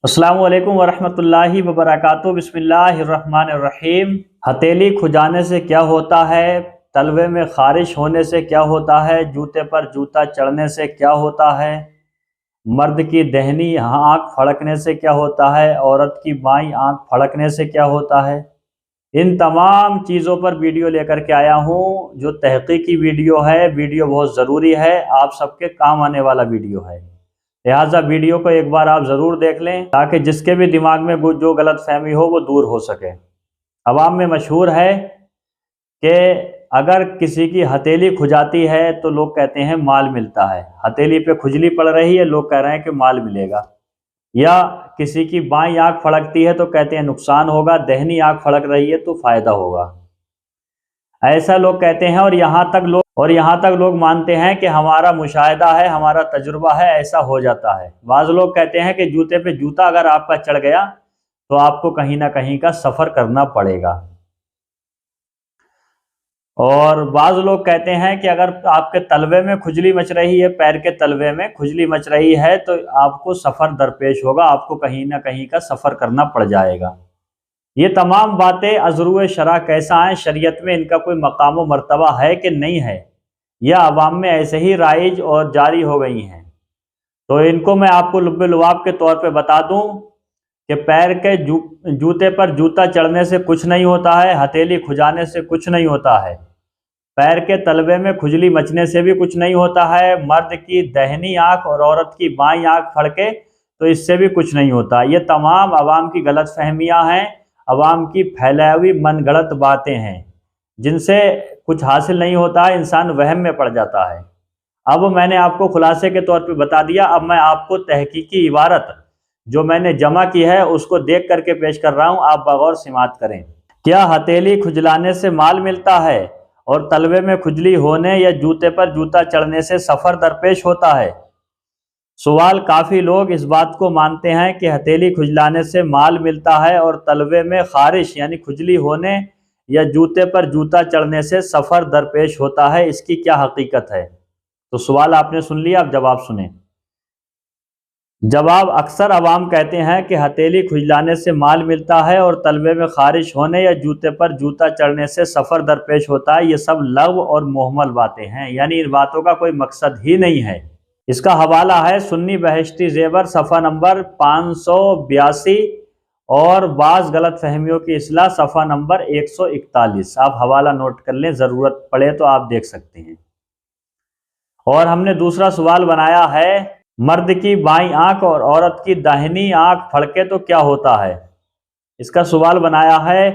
السلام علیکم ورحمۃ اللہ وبرکاتہ۔ بسم اللہ الرحمن الرحیم۔ ہتھیلی کھجانے سے کیا ہوتا ہے؟ تلوے میں خارش ہونے سے کیا ہوتا ہے؟ جوتے پر جوتا چڑھنے سے کیا ہوتا ہے؟ مرد کی دہنی آنکھ پھڑکنے سے کیا ہوتا ہے؟ عورت کی بائیں آنکھ پھڑکنے سے کیا ہوتا ہے؟ ان تمام چیزوں پر ویڈیو لے کر کے آیا ہوں، جو تحقیقی ویڈیو ہے۔ ویڈیو بہت ضروری ہے، آپ سب کے کام آنے والا ویڈیو ہے، لہٰذا ویڈیو کو ایک بار آپ ضرور دیکھ لیں تاکہ جس کے بھی دماغ میں جو غلط فہمی ہو وہ دور ہو سکے۔ عوام میں مشہور ہے کہ اگر کسی کی ہتھیلی کھجاتی ہے تو لوگ کہتے ہیں مال ملتا ہے، ہتھیلی پہ کھجلی پڑ رہی ہے، لوگ کہہ رہے ہیں کہ مال ملے گا، یا کسی کی بائیں آنکھ پھڑکتی ہے تو کہتے ہیں نقصان ہوگا، دہنی آنکھ پھڑک رہی ہے تو فائدہ ہوگا، ایسا لوگ کہتے ہیں۔ اور یہاں تک لوگ مانتے ہیں کہ ہمارا مشاہدہ ہے، ہمارا تجربہ ہے، ایسا ہو جاتا ہے۔ بعض لوگ کہتے ہیں کہ جوتے پہ جوتا اگر آپ کا چڑھ گیا تو آپ کو کہیں نہ کہیں کا سفر کرنا پڑے گا، اور بعض لوگ کہتے ہیں کہ اگر آپ کے تلوے میں کھجلی مچ رہی ہے، پیر کے تلوے میں کھجلی مچ رہی ہے تو آپ کو سفر درپیش ہوگا، آپ کو کہیں نہ کہیں کا سفر کرنا پڑ جائے گا۔ یہ تمام باتیں ازروِ شرع کیسا ہیں؟ شریعت میں ان کا کوئی مقام و مرتبہ ہے کہ نہیں ہے، یا عوام میں ایسے ہی رائج اور جاری ہو گئی ہیں؟ تو ان کو میں آپ کو لب لباب کے طور پہ بتا دوں کہ پیر کے جوتے پر جوتا چڑھنے سے کچھ نہیں ہوتا ہے، ہتھیلی کھجانے سے کچھ نہیں ہوتا ہے، پیر کے تلوے میں کھجلی مچنے سے بھی کچھ نہیں ہوتا ہے، مرد کی دہنی آنکھ اور عورت کی بائیں آنکھ پھڑکے تو اس سے بھی کچھ نہیں ہوتا۔ یہ تمام عوام کی غلط فہمیاں ہیں، عوام کی پھیلائی ہوئی من گڑت باتیں ہیں، جن سے کچھ حاصل نہیں ہوتا ہے، انسان وہم میں پڑ جاتا ہے۔ اب میں نے آپ کو خلاصے کے طور پہ بتا دیا، اب میں آپ کو تحقیقی عبارت جو میں نے جمع کی ہے اس کو دیکھ کر کے پیش کر رہا ہوں، آپ بغور سماعت کریں۔ کیا ہتھیلی کھجلانے سے مال ملتا ہے اور تلوے میں کھجلی ہونے یا جوتے پر جوتا چڑھنے سے سفر درپیش ہوتا ہے؟ سوال: کافی لوگ اس بات کو مانتے ہیں کہ ہتھیلی کھجلانے سے مال ملتا ہے اور تلوے میں خارش یعنی کھجلی ہونے یا جوتے پر جوتا چڑھنے سے سفر درپیش ہوتا ہے، اس کی کیا حقیقت ہے؟ تو سوال آپ نے سن لیا، اب جواب سنیں۔ جواب: اکثر عوام کہتے ہیں کہ ہتھیلی کھجلانے سے مال ملتا ہے اور تلوے میں خارش ہونے یا جوتے پر جوتا چڑھنے سے سفر درپیش ہوتا ہے، یہ سب لغو اور مہمل باتیں ہیں، یعنی ان باتوں کا کوئی مقصد ہی نہیں ہے۔ اس کا حوالہ ہے سنی بہشتی زیور صفحہ نمبر 582 اور بعض غلط فہمیوں کی اصلاح صفحہ نمبر 141۔ آپ حوالہ نوٹ کر لیں، ضرورت پڑے تو آپ دیکھ سکتے ہیں۔ اور ہم نے دوسرا سوال بنایا ہے، مرد کی بائیں آنکھ اور عورت کی داہنی آنکھ پھڑکے تو کیا ہوتا ہے؟ اس کا سوال بنایا ہے۔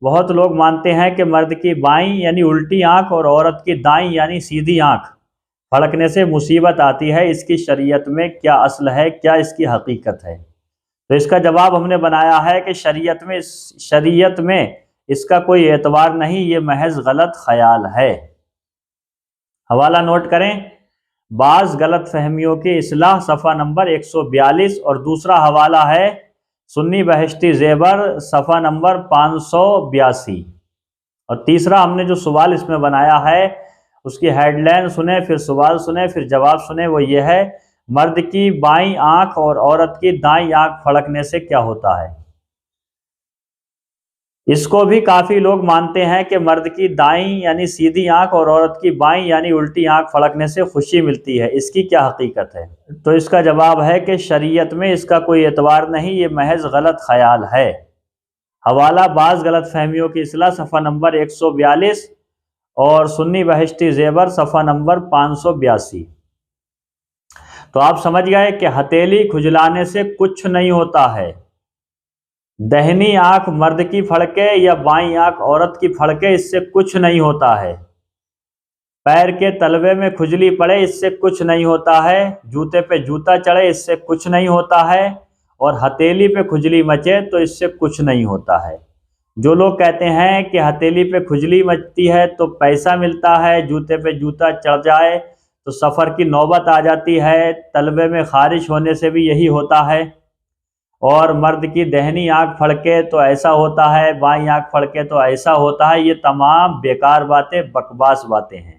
بہت لوگ مانتے ہیں کہ مرد کی بائیں یعنی الٹی آنکھ اور عورت کی دائیں یعنی سیدھی آنکھ پھڑکنے سے مصیبت آتی ہے، اس کی شریعت میں کیا اصل ہے، کیا اس کی حقیقت ہے؟ تو اس کا جواب ہم نے بنایا ہے کہ شریعت میں اس کا کوئی اعتبار نہیں، یہ محض غلط خیال ہے۔ حوالہ نوٹ کریں، بعض غلط فہمیوں کی اصلاح صفحہ نمبر 142، اور دوسرا حوالہ ہے سنی بہشتی زیور صفحہ نمبر 582، اور تیسرا ہم نے جو سوال اس میں بنایا ہے اس کی ہیڈ لائن سنیں، پھر سوال سنیں، پھر جواب سنیں، وہ یہ ہے، مرد کی بائیں آنکھ اور عورت کی دائیں آنکھ پھڑکنے سے کیا ہوتا ہے؟ اس کو بھی کافی لوگ مانتے ہیں کہ مرد کی دائیں یعنی سیدھی آنکھ اور عورت کی بائیں یعنی الٹی آنکھ پھڑکنے سے خوشی ملتی ہے، اس کی کیا حقیقت ہے؟ تو اس کا جواب ہے کہ شریعت میں اس کا کوئی اعتبار نہیں، یہ محض غلط خیال ہے۔ حوالہ بعض غلط فہمیوں کی اصلاح صفحہ نمبر 142 اور سنی بہشتی زیور صفحہ نمبر 582۔ تو آپ سمجھ گئے کہ ہتھیلی کھجلانے سے کچھ نہیں ہوتا ہے، دہنی آنکھ مرد کی پھڑکے یا بائیں آنکھ عورت کی پھڑکے اس سے کچھ نہیں ہوتا ہے، پیر کے تلوے میں کھجلی پڑے اس سے کچھ نہیں ہوتا ہے، جوتے پہ جوتا چڑھے اس سے کچھ نہیں ہوتا ہے، اور ہتھیلی پہ کھجلی مچے تو اس سے کچھ نہیں ہوتا ہے۔ جو لوگ کہتے ہیں کہ ہتھیلی پہ کھجلی مچتی ہے تو پیسہ ملتا ہے، جوتے پہ جوتا چڑھ جائے تو سفر کی نوبت آ جاتی ہے، تلوے میں خارش ہونے سے بھی یہی ہوتا ہے، اور مرد کی دہنی آنکھ پھڑکے تو ایسا ہوتا ہے، بائیں آنکھ پھڑکے تو ایسا ہوتا ہے، یہ تمام بیکار باتیں، بکواس باتیں ہیں۔